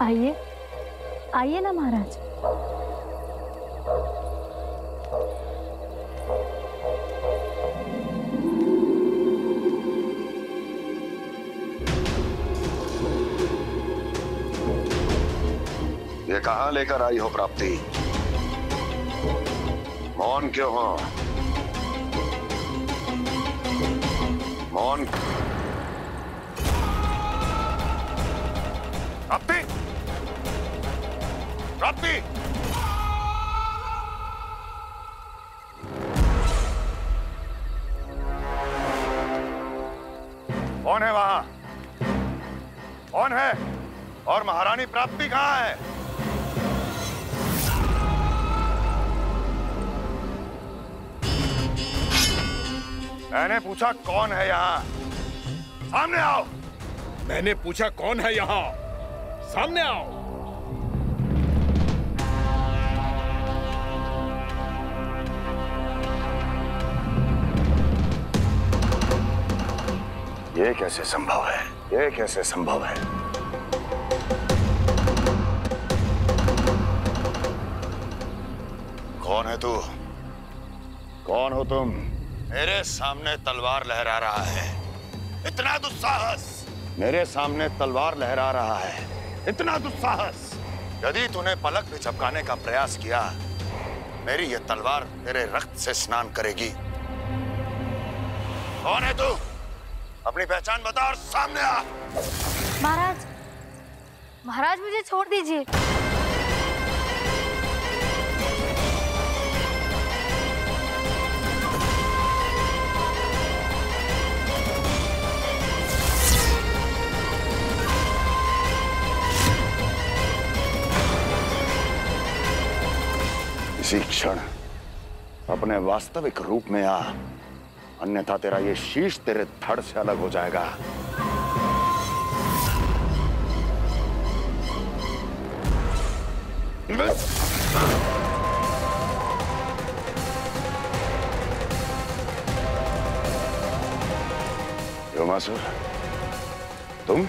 आइए आइए ना महाराज। ये कहां लेकर आई हो प्राप्ति? मौन क्यों हो? मौन। प्राप्ति, प्राप्ति, कौन है वहां? कौन है? और महारानी प्राप्ति कहां है? मैंने पूछा कौन है यहाँ? सामने आओ। मैंने पूछा कौन है यहाँ? सामने आओ। ये कैसे संभव है? ये कैसे संभव है? कौन है तू? कौन हो तुम? मेरे सामने तलवार लहरा रहा है। इतना दुस्साहस! मेरे सामने तलवार लहरा रहा है। इतना दुस्साहस! यदि तूने पलक भी झपकाने का प्रयास किया, मेरी ये तलवार तेरे रक्त से स्नान करेगी। कौन है तू? अपनी पहचान बता और सामने आ। महाराज, महाराज मुझे छोड़ दीजिए। इसी क्षण अपने वास्तविक रूप में आ, अन्यथा तेरा ये शीश तेरे धड़ से अलग हो जाएगा। व्योमासुर, तुम?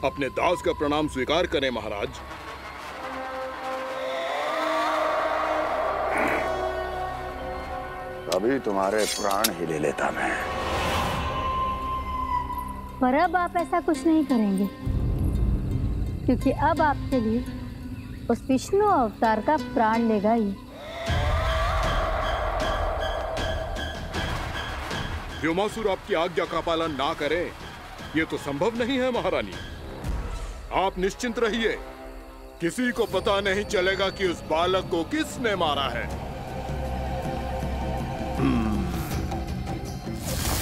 अपने दास का प्रणाम स्वीकार करें महाराज। अभी तुम्हारे प्राण ही ले लेता मैं। पर अब आप ऐसा कुछ नहीं करेंगे, क्योंकि अब आपके लिए उस विष्णु अवतार का प्राण लेगा ही। व्योमासुर आपकी आज्ञा का पालन ना करे, ये तो संभव नहीं है महारानी। आप निश्चिंत रहिए, किसी को पता नहीं चलेगा कि उस बालक को किसने मारा है।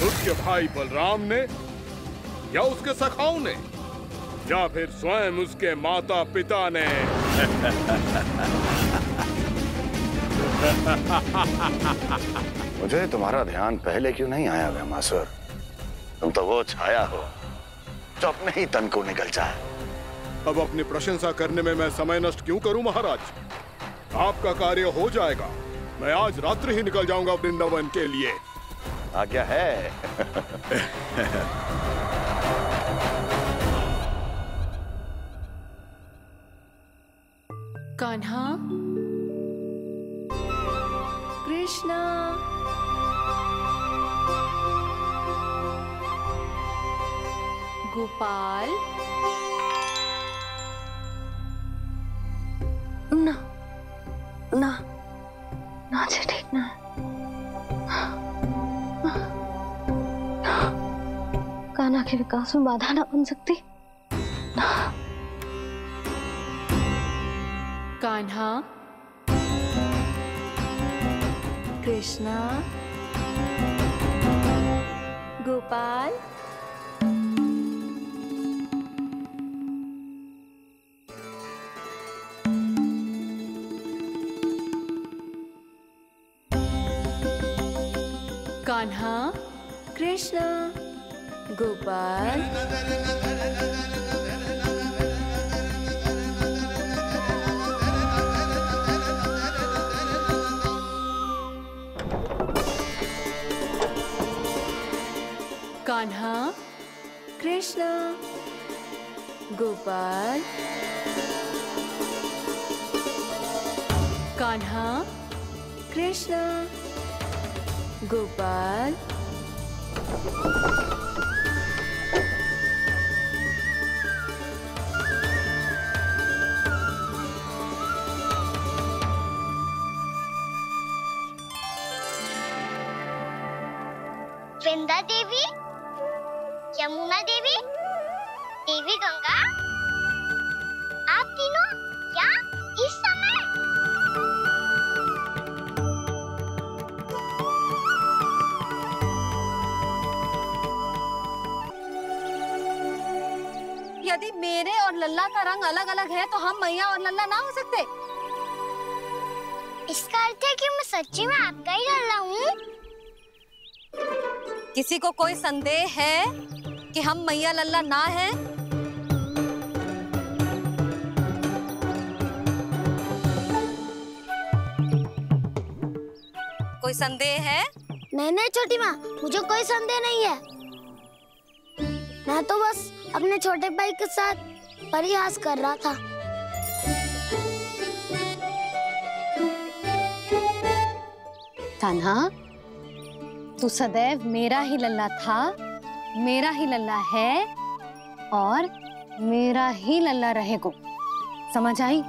उसके भाई बलराम ने, या उसके सखाओं ने, या फिर स्वयं उसके माता पिता ने। मुझे तुम्हारा ध्यान पहले क्यों नहीं आया व्योमासुर? तुम तो वो छाया हो जो अपने ही तन को निगल जाए। अब अपनी प्रशंसा करने में मैं समय नष्ट क्यों करूं महाराज? आपका कार्य हो जाएगा। मैं आज रात्रि ही निकल जाऊंगा वृंदावन के लिए। आज्ञा है। कान्हा, कृष्णा, गोपाल। ना ना ना, जी ठीक ना। कान्हा के विकास में बाधा ना बन सकती। कान्हा, कृष्णा, गोपाल। कान्हा, कृष्णा, गोपाल। कान्हा, कृष्ण, गोपाल, कान्हा, कृष्ण, गोपाल। वृंदा देवी, यमुना देवी, देवी गंगा, आप तीनों यहाँ इस समय? यदि मेरे और लल्ला का रंग अलग अलग है तो हम मैया और लल्ला ना हो सकते? इसका अर्थ है कि मैं सच्ची में आपका ही लल्ला हूँ? किसी को कोई संदेह है कि हम मैया लल्ला ना हैं? कोई संदेह है? नहीं नहीं छोटी माँ, मुझे कोई संदेह नहीं है। मैं तो बस अपने छोटे भाई के साथ परिहास कर रहा था। कान्हा, तू सदैव मेरा ही लल्ला था, मेरा ही लल्ला है और मेरा ही लल्ला रहेगा। समझ आई?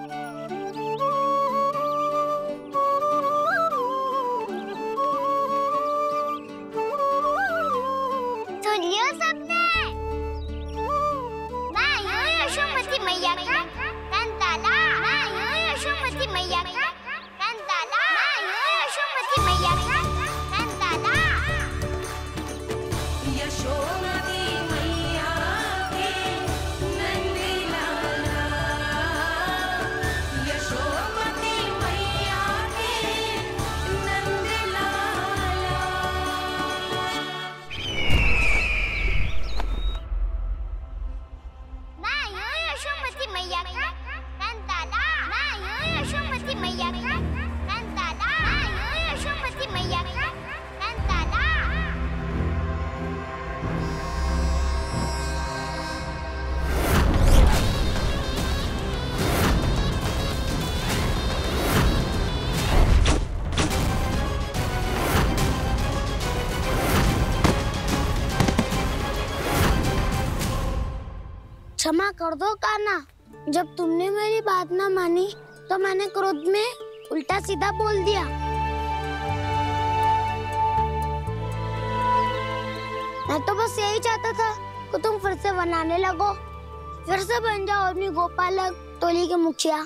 सुन लियो सबने, मैं हूँ यशोमती मैया का कंताला, मैं हूँ यशोमती मैया का कंताला, मैं हूँ यशोमती मैया का कंताला। यशोमती मैया के नंदी लाला, यशोमती मैया के नंदी लाला। मैं हूँ यशोमती मैया का कंताला, मैं हूँ यशोमती मैया का कंताला, मैं हूँ यशोमती मैया का कंताला। क्षमा कर दो कान्हा, जब तुमने मेरी बात ना मानी तो मैंने क्रोध में उल्टा सीधा बोल दिया। मैं तो बस यही चाहता था कि तुम फिर से बनाने लगो, फिर से बन जाओ अपनी गोपालक टोली के मुखिया।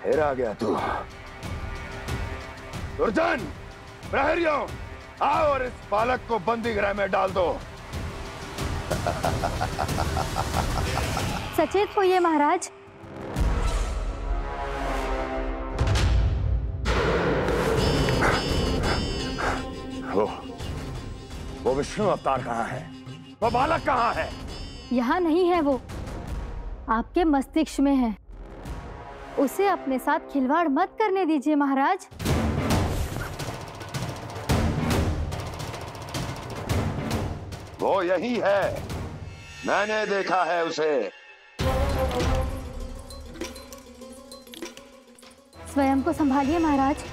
फिर आ गया तू। दुर्जन, प्रहरियों, आओ और इस बालक को बंदी गृह में डाल दो। सचेत होइए महाराज। वो विष्णु अवतार कहाँ है? वो बालक कहाँ है? यहाँ नहीं है वो, आपके मस्तिष्क में है। उसे अपने साथ खिलवाड़ मत करने दीजिए महाराज। वो यही है, मैंने देखा है उसे। स्वयं को संभालिए महाराज,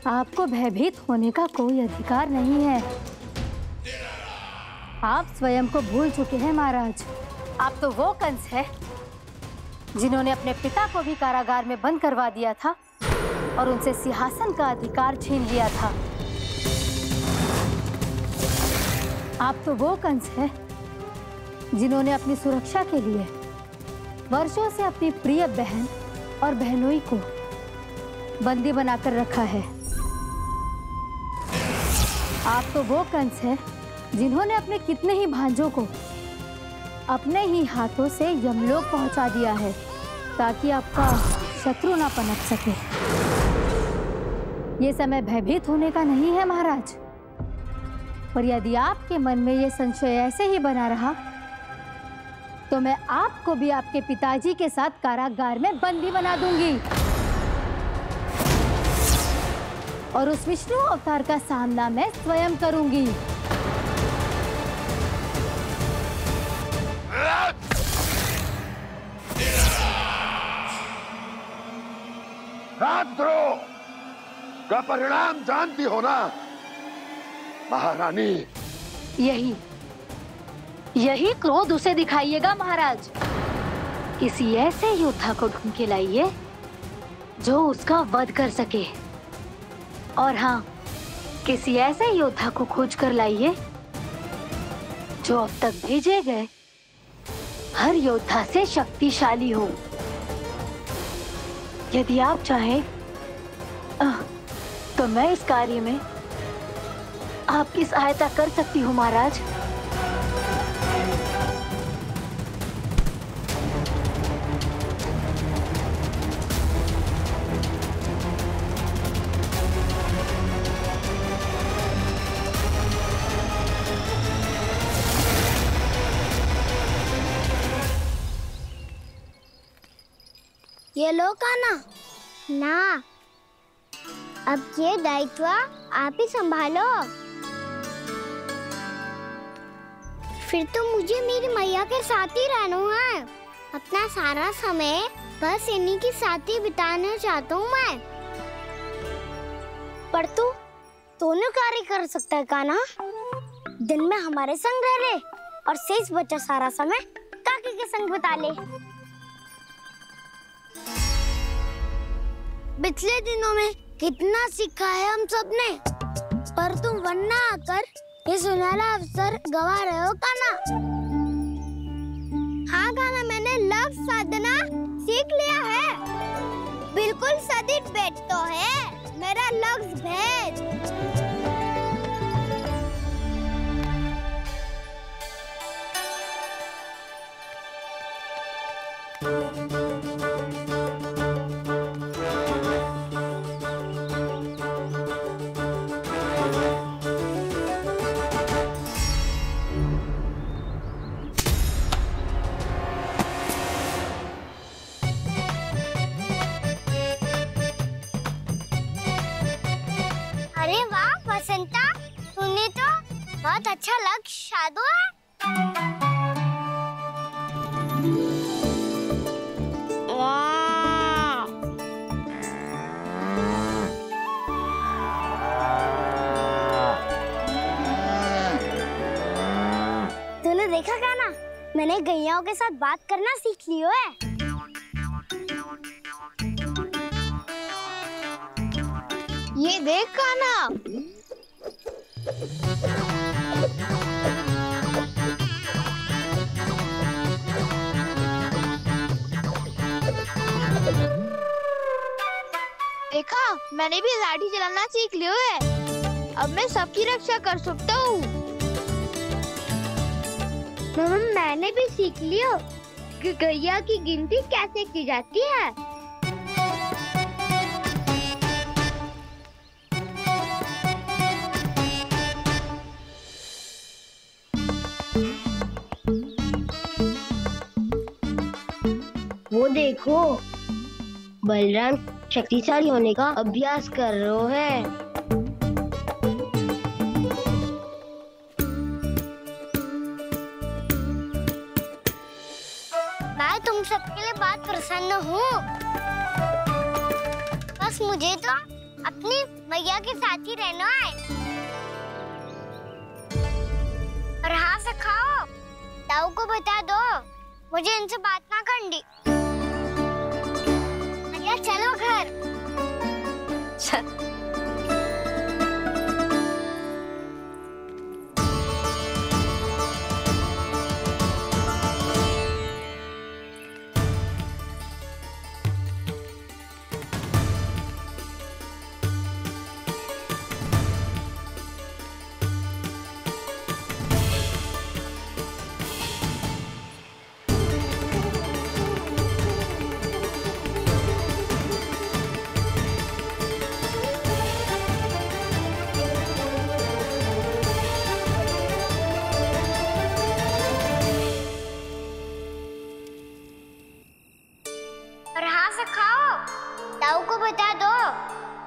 आपको भयभीत होने का कोई अधिकार नहीं है। आप स्वयं को भूल चुके हैं महाराज। आप तो वो कंस है जिन्होंने अपने पिता को भी कारागार में बंद करवा दिया था और उनसे सिंहासन का अधिकार छीन लिया था। आप तो वो कंस है जिन्होंने अपनी सुरक्षा के लिए वर्षों से अपनी प्रिय बहन और बहनोई को बंदी बनाकर रखा है। आप तो वो कंस है जिन्होंने अपने कितने ही भांजों को अपने ही हाथों से यमलोक पहुंचा दिया है ताकि आपका शत्रु ना पनप सके। ये समय भयभीत होने का नहीं है महाराज। पर यदि आपके मन में ये संशय ऐसे ही बना रहा तो मैं आपको भी आपके पिताजी के साथ कारागार में बंदी बना दूंगी और उस विष्णु अवतार का सामना मैं स्वयं करूंगी। राजद्रोह का परिणाम जानती हो ना महारानी? यही क्रोध उसे दिखाइएगा महाराज। किसी ऐसे योद्धा को ढूंढ के लाइए जो उसका वध कर सके। और हाँ, किसी ऐसे योद्धा को खोज कर लाइए जो अब तक भेजे गए हर योद्धा से शक्तिशाली हो। यदि आप चाहें तो मैं इस कार्य में आपकी सहायता कर सकती हूँ महाराज। ये लो कान्हा। ना, अब ये दायित्व आप ही संभालो। फिर तो मुझे मेरी मैया के साथ ही रहना है। अपना सारा समय बस इन्हीं के साथ ही बिताना चाहता हूँ मैं। पर तू दोनों कार्य कर सकता है कान्हा। दिन में हमारे संग रह ले और शेष बचा सारा समय काकी के संग बिता ले। पिछले दिनों में कितना सीखा है हम सबने, पर तुम वरना आकर ये सुनहरा अवसर गवा रहे हो कान्हा। हाँ कान्हा, मैंने लक्ष्य साधना सीख लिया है। बिल्कुल सदित भेद तो है मेरा लक्ष्य भेद। अरे वाह बसंता, तूने तो बहुत अच्छा लक्ष्य साधा है। वाह! तूने देखा कान्हा, मैंने गैयाओं के साथ बात करना सीख लियो है। ये देख कान्हा। देखा, मैंने भी लाठी चलाना सीख लियो है। अब मैं सबकी रक्षा कर सकता हूँ। मैंने भी सीख लियो कि गैया की गिनती कैसे की जाती है। वो देखो, बलराम शक्तिशाली होने का अभ्यास कर रहे हैं। मैं तुम सबके लिए बहुत प्रसन्न हूँ। बस मुझे तो अपनी मैया के साथ ही रहना है। और हाँ सखाओ, ताऊ को बता दो मुझे इनसे बात ना करनी। चलो घर।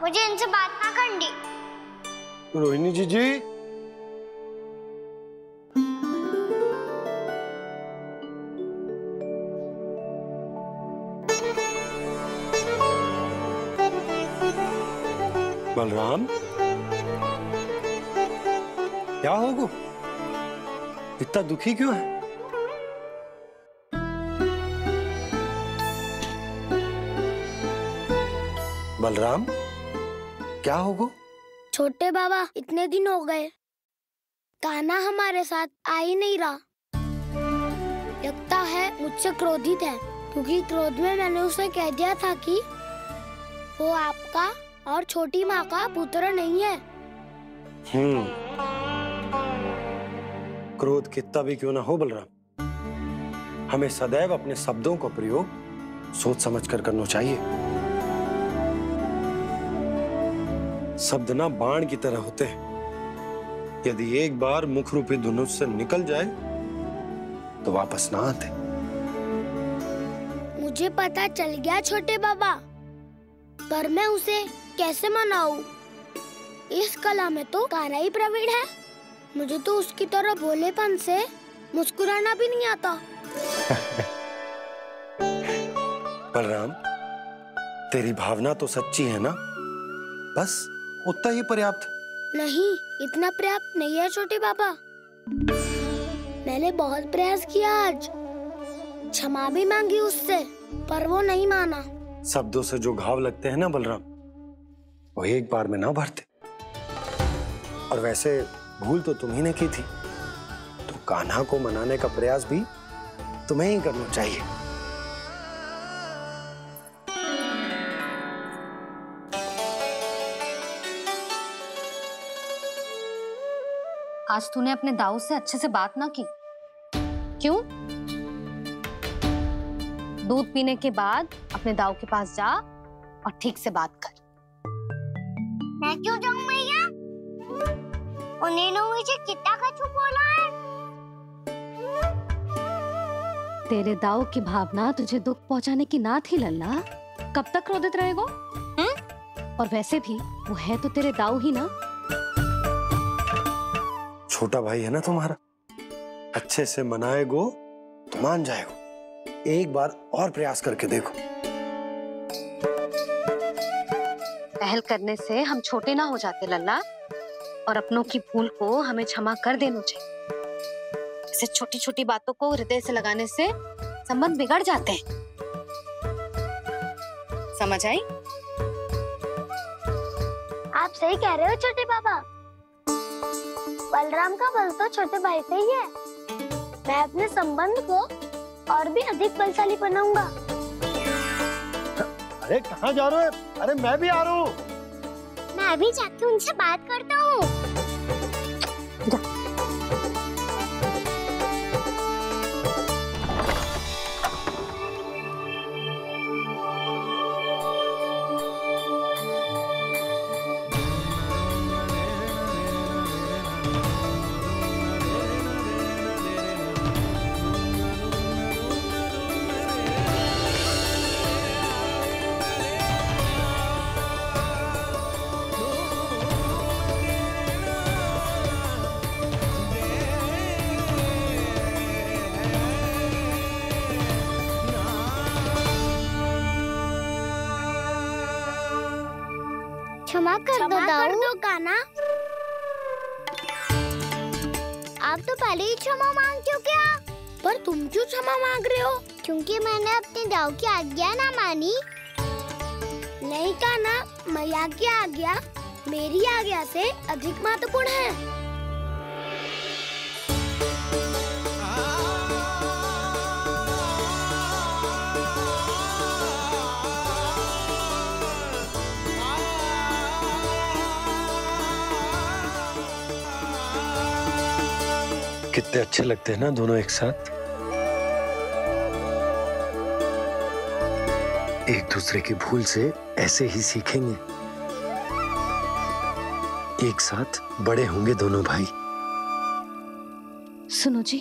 मुझे इनसे बात ना करनी। रोहिणी जीजी, बलराम, क्या होगा? इतना दुखी क्यों है? बलराम, क्या होगा? छोटे बाबा, इतने दिन हो गए कान्हा हमारे साथ आ ही नहीं रहा। लगता है मुझसे क्रोधित है, क्योंकि क्रोध में मैंने उसे कह दिया था कि वो आपका और छोटी माँ का पुत्र नहीं है। क्रोध कितना भी क्यों ना हो बलराम, हमें सदैव अपने शब्दों का प्रयोग सोच समझ कर करना चाहिए। शब्द ना बाण की तरह होते हैं, यदि एक बार मुख रूपी धनुष से निकल जाए तो वापस ना आते। मुझे पता चल गया छोटे बाबा, पर मैं उसे कैसे मनाऊं? इस कला में तो कान्हा ही प्रवीण है। मुझे तो उसकी तरह भोलेपन से मुस्कुराना भी नहीं आता। बलराम, तेरी भावना तो सच्ची है ना? बस उतना ही पर्याप्त। नहीं, इतना पर्याप्त नहीं है छोटे बाबा। मैंने बहुत प्रयास किया आज, क्षमा भी मांगी उससे, पर वो नहीं माना। शब्दों से जो घाव लगते हैं ना बलराम, वो एक बार में ना भरते। और वैसे भूल तो तुम्ही ने की थी, तो कान्हा को मनाने का प्रयास भी तुम्हें ही करना चाहिए। आज तूने अपने दाऊ से अच्छे से बात ना की, क्यों? दूध पीने के बाद अपने दाऊ के पास जा और ठीक से बात कर। मैं क्यों जाऊं भैया? उन्होंने मुझे कितना कछु बोला है। तेरे दाऊ की भावना तुझे दुख पहुंचाने की ना थी लल्ला। कब तक क्रोधित रहेगो? और वैसे भी वो है तो तेरे दाऊ ही ना। छोटा भाई है ना तुम्हारा, अच्छे से मनाएगो तो मान जाएगो। एक बार और प्रयास करके देखो। पहल करने से हम छोटे ना हो जाते लल्ला, और अपनों की भूल को हमें क्षमा कर देना चाहिए। ऐसे छोटी छोटी बातों को हृदय से लगाने से संबंध बिगड़ जाते हैं। समझ आई? आप सही कह रहे हो छोटे बाबा। बलराम का बल तो छोटे भाई से ही है। मैं अपने संबंध को और भी अधिक बलशाली बनाऊंगा। अरे कहाँ जा रहे हो? अरे मैं भी आ रहा हूँ। मैं अभी जाके उनसे बात करता हूँ। क्षमा कर दो कान्हा। आप तो पहले ही क्षमा मांगते हो क्या? पर तुम क्यों क्षमा मांग रहे हो? क्योंकि मैंने अपने दाऊ की आज्ञा ना मानी। नहीं कान्हा, मैया की आज्ञा मेरी आज्ञा से अधिक महत्वपूर्ण है। कितने अच्छे लगते हैं ना दोनों एक साथ। एक दूसरे की भूल से ऐसे ही सीखेंगे। एक साथ बड़े होंगे दोनों भाई। सुनो जी,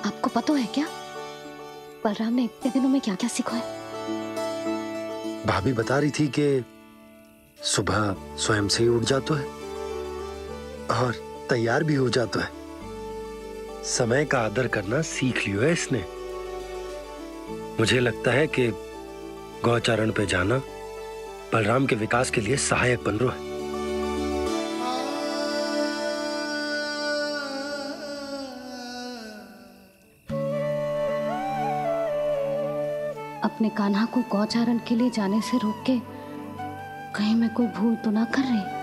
आपको पता है क्या बलराम ने इतने दिनों में क्या क्या सीखा है? भाभी बता रही थी कि सुबह स्वयं से ही उठ जाता है और तैयार भी हो जाता है। समय का आदर करना सीख लियो है इसने। मुझे लगता है कि गौचारण पे जाना बलराम के विकास के लिए सहायक बन रहा है। अपने कान्हा को गौचारण के लिए जाने से रोक के कहीं मैं कोई भूल तो ना कर रही।